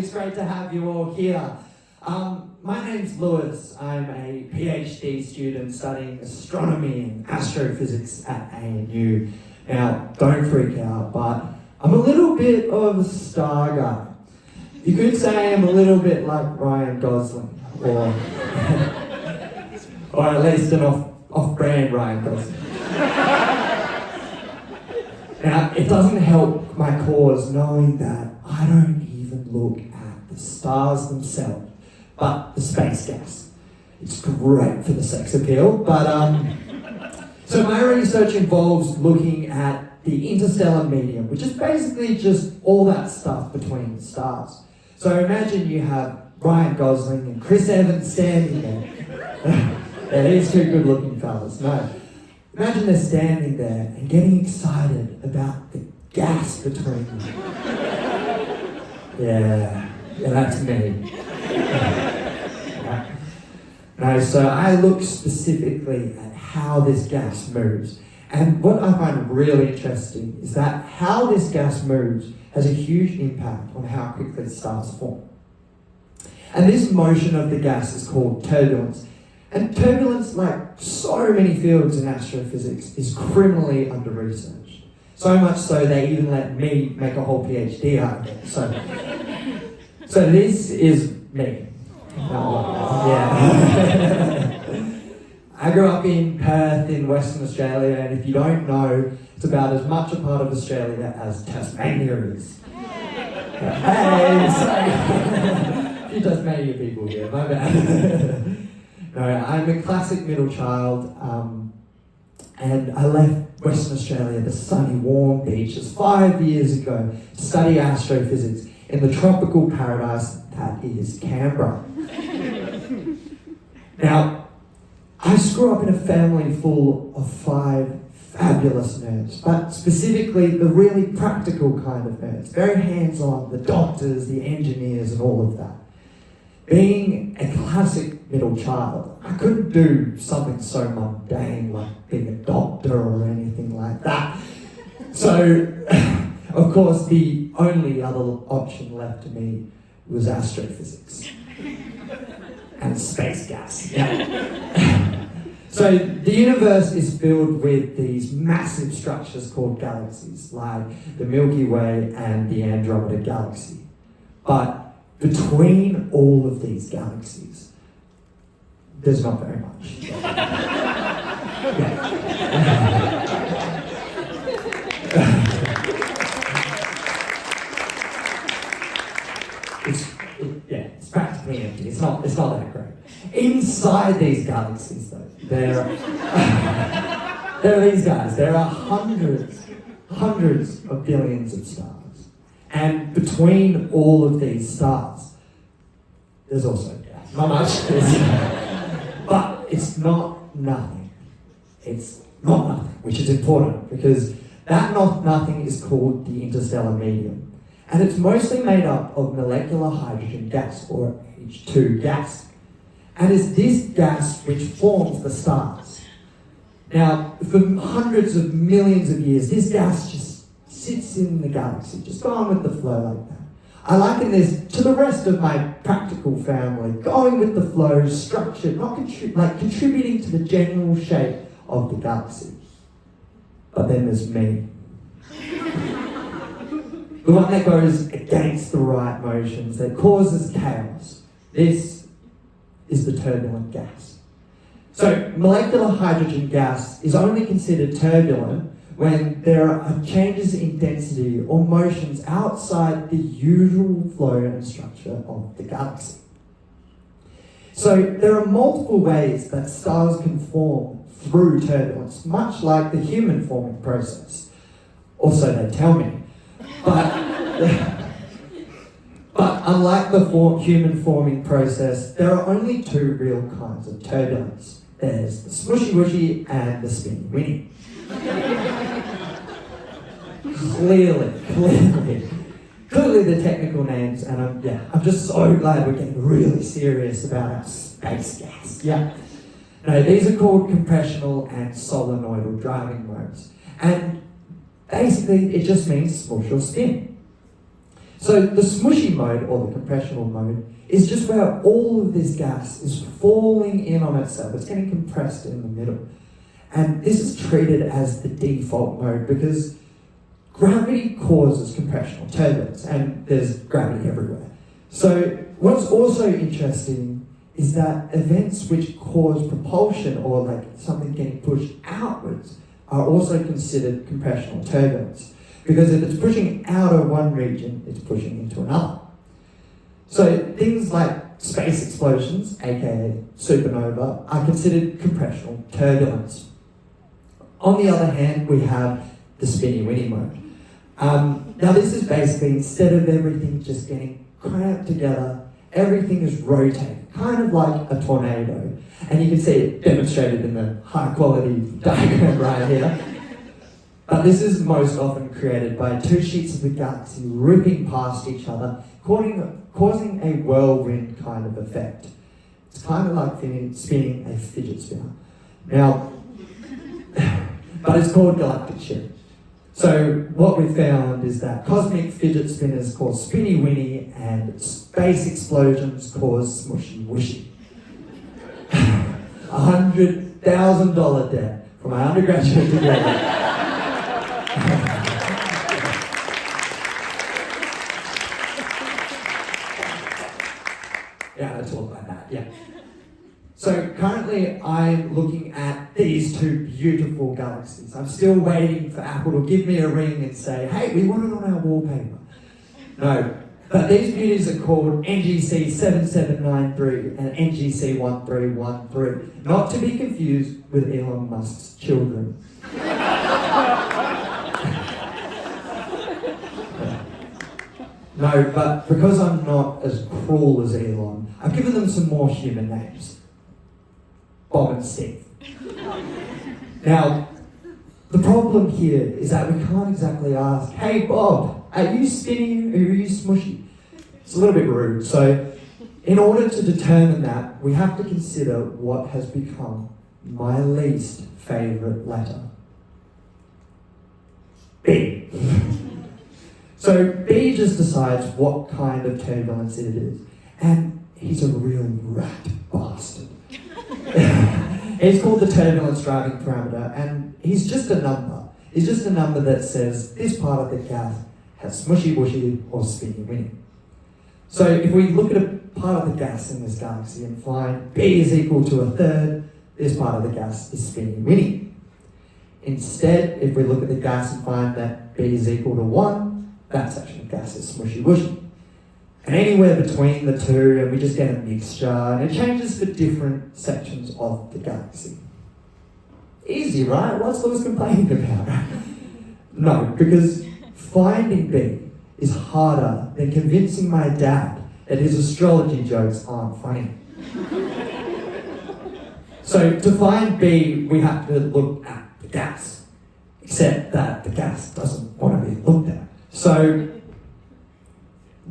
It's great to have you all here. My name's Lewis. I'm a PhD student studying astronomy and astrophysics at ANU. Now, don't freak out, but I'm a little bit of a star guy. You could say I'm a little bit like Ryan Gosling, or at least an off-brand Ryan Gosling. Now, it doesn't help my cause knowing that I don't even look at the stars themselves, but the space gas. It's great for the sex appeal, but so my research involves looking at the interstellar medium, which is basically just all that stuff between the stars. So imagine you have Ryan Gosling and Chris Evans standing there. Yeah, these two good-looking fellas. No. Imagine they're standing there and getting excited about the gas between them. Yeah, that's me. No, so I look specifically at how this gas moves. And what I find really interesting is that how this gas moves has a huge impact on how quickly stars form. And this motion of the gas is called turbulence. And turbulence, like so many fields in astrophysics, is criminally under-researched. So much so they even let me make a whole PhD out of it. So this is me. Yeah. I grew up in Perth in Western Australia, and if you don't know, it's about as much a part of Australia as Tasmania is. Hey, sorry. A few Tasmania people here, my bad. No, I'm a classic middle child, and I left Western Australia, the sunny, warm beaches, 5 years ago to study astrophysics in the tropical paradise that is Canberra. Now, I grew up in a family full of 5 fabulous nerds, but specifically the really practical kind of nerds, very hands-on, the doctors, the engineers, and all of that. Being a classic middle child, I couldn't do something so mundane like being a doctor or anything like that. So, of course, the only other option left to me was astrophysics. And space gas. Yeah. So the universe is filled with these massive structures called galaxies, like the Milky Way and the Andromeda Galaxy. But between all of these galaxies, there's not very much. It's practically empty. It's not that great. Inside these galaxies, though, there are these guys. There are hundreds of billions of stars. And between all of these stars, there's also gas. Not much. But it's not nothing. It's not nothing, which is important because that not nothing is called the interstellar medium. And it's mostly made up of molecular hydrogen gas, or H2 gas. And it's this gas which forms the stars. Now, for hundreds of millions of years, this gas just sits in the galaxy, just going with the flow like that. I liken this to the rest of my practical family, going with the flow, structured, not contributing to the general shape of the galaxy. But then there's me. The one that goes against the right motions, that causes chaos. This is the turbulent gas. So molecular hydrogen gas is only considered turbulent when there are changes in density or motions outside the usual flow and structure of the galaxy. So there are multiple ways that stars can form through turbulence, much like the human forming process. Also, they tell me. But unlike the human forming process, there are only 2 real kinds of turbulence. There's the smushy wushy and the spinny winny. Clearly the technical names, and I'm just so glad we're getting really serious about our space gas. Yeah. No, these are called compressional and solenoidal driving modes. And basically, it just means smush or spin. So the smushy mode, or the compressional mode, is just where all of this gas is falling in on itself. It's getting compressed in the middle. And this is treated as the default mode because gravity causes compressional turbulence, and there's gravity everywhere. So what's also interesting is that events which cause propulsion, or like something getting pushed outwards, are also considered compressional turbulence. Because if it's pushing out of one region, it's pushing into another. So things like space explosions, aka supernova, are considered compressional turbulence. On the other hand, we have the spinny-winny mode. Now this is basically, instead of everything just getting cramped together, everything is rotating, kind of like a tornado. And you can see it demonstrated in the high-quality diagram right here. But this is most often created by two sheets of the galaxy ripping past each other, causing a whirlwind kind of effect. It's kind of like spinning a fidget spinner. Now, but it's called galactic shift. So what we found is that cosmic fidget spinners cause spinny-winny and space explosions cause smushy-wushy. $100,000 debt from my undergraduate degree. Yeah, let's talk about that, yeah. So currently I'm looking at these two beautiful galaxies. I'm still waiting for Apple to give me a ring and say, hey, we want it on our wallpaper. No, but these beauties are called NGC 7793 and NGC 1313, not to be confused with Elon Musk's children. No, but because I'm not as cruel as Elon, I've given them some more human names. Bob and Steve. Now, the problem here is that we can't exactly ask, hey Bob, are you spinny or are you smushy? It's a little bit rude. So, in order to determine that, we have to consider what has become my least favourite letter. B. So B just decides what kind of turbulence it is. And he's a real rat bastard. It's called the turbulence driving parameter, and he's just a number. He's just a number that says this part of the gas has smushy-wushy or spinny-winny. So if we look at a part of the gas in this galaxy and find B is equal to a third, this part of the gas is spinny-winny. Instead, if we look at the gas and find that B is equal to 1, that section of gas is smushy-wushy. And anywhere between the two, and we just get a mixture, and it changes for different sections of the galaxy. Easy, right? What's Lewis complaining about? No, because finding B is harder than convincing my dad that his astrology jokes aren't funny. So to find B, we have to look at the gas, except that the gas doesn't want to be looked at. So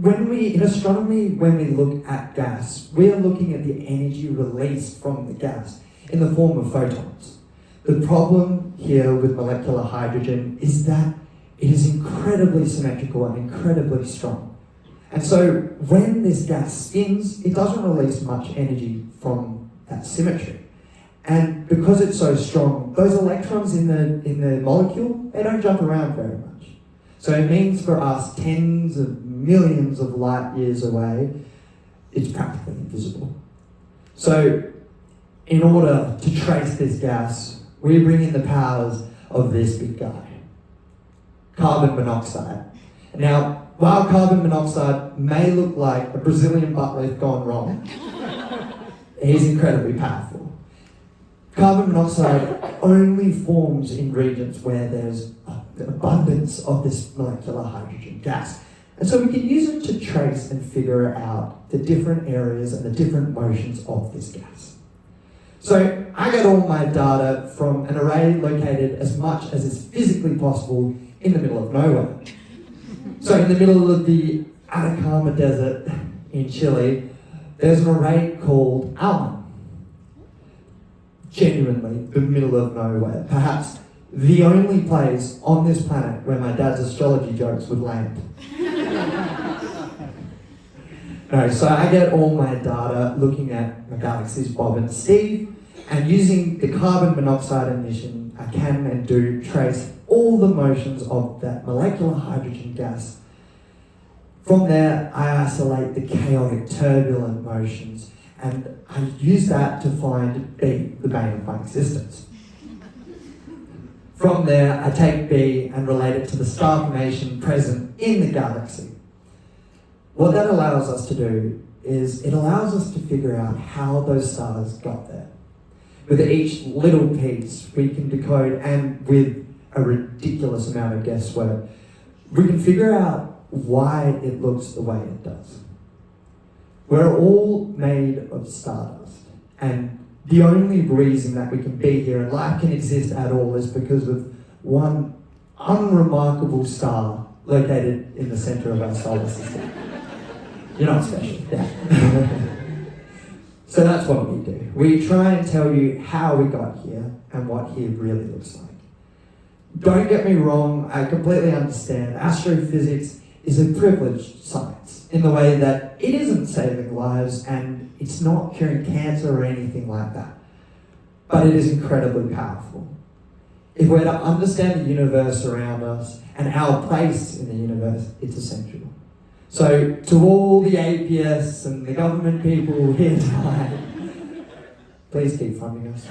in astronomy, when we look at gas, we are looking at the energy released from the gas in the form of photons. The problem here with molecular hydrogen is that it is incredibly symmetrical and incredibly strong. And so when this gas spins, it doesn't release much energy from that symmetry. And because it's so strong, those electrons in the molecule, they don't jump around very much. So it means for us, tens of millions of light years away, it's practically invisible. So in order to trace this gas, we bring in the powers of this big guy, carbon monoxide. Now, while carbon monoxide may look like a Brazilian butt lift gone wrong, he's incredibly powerful. Carbon monoxide only forms in regions where there's an abundance of this molecular hydrogen gas. And so we can use it to trace and figure out the different areas and the different motions of this gas. So I get all my data from an array located as much as is physically possible in the middle of nowhere. So in the middle of the Atacama Desert in Chile, there's an array called Alma. Genuinely the middle of nowhere. Perhaps the only place on this planet where my dad's astrology jokes would land. No, so I get all my data looking at my galaxies, Bob and Steve, and using the carbon monoxide emission, I can and do trace all the motions of that molecular hydrogen gas. From there, I isolate the chaotic turbulent motions, and I use that to find B, the bane of my existence. From there, I take B and relate it to the star formation present in the galaxy. What that allows us to do is it allows us to figure out how those stars got there. With each little piece, we can decode, and with a ridiculous amount of guesswork, we can figure out why it looks the way it does. We're all made of stardust, and the only reason that we can be here and life can exist at all is because of one unremarkable star located in the center of our solar system. You're not special, yeah. So that's what we do. We try and tell you how we got here and what here really looks like. Don't get me wrong, I completely understand. Astrophysics is a privileged science in the way that it isn't saving lives and it's not curing cancer or anything like that. But it is incredibly powerful. If we're to understand the universe around us and our place in the universe, it's essential. So to all the atheists and the government people here tonight, please keep funding us.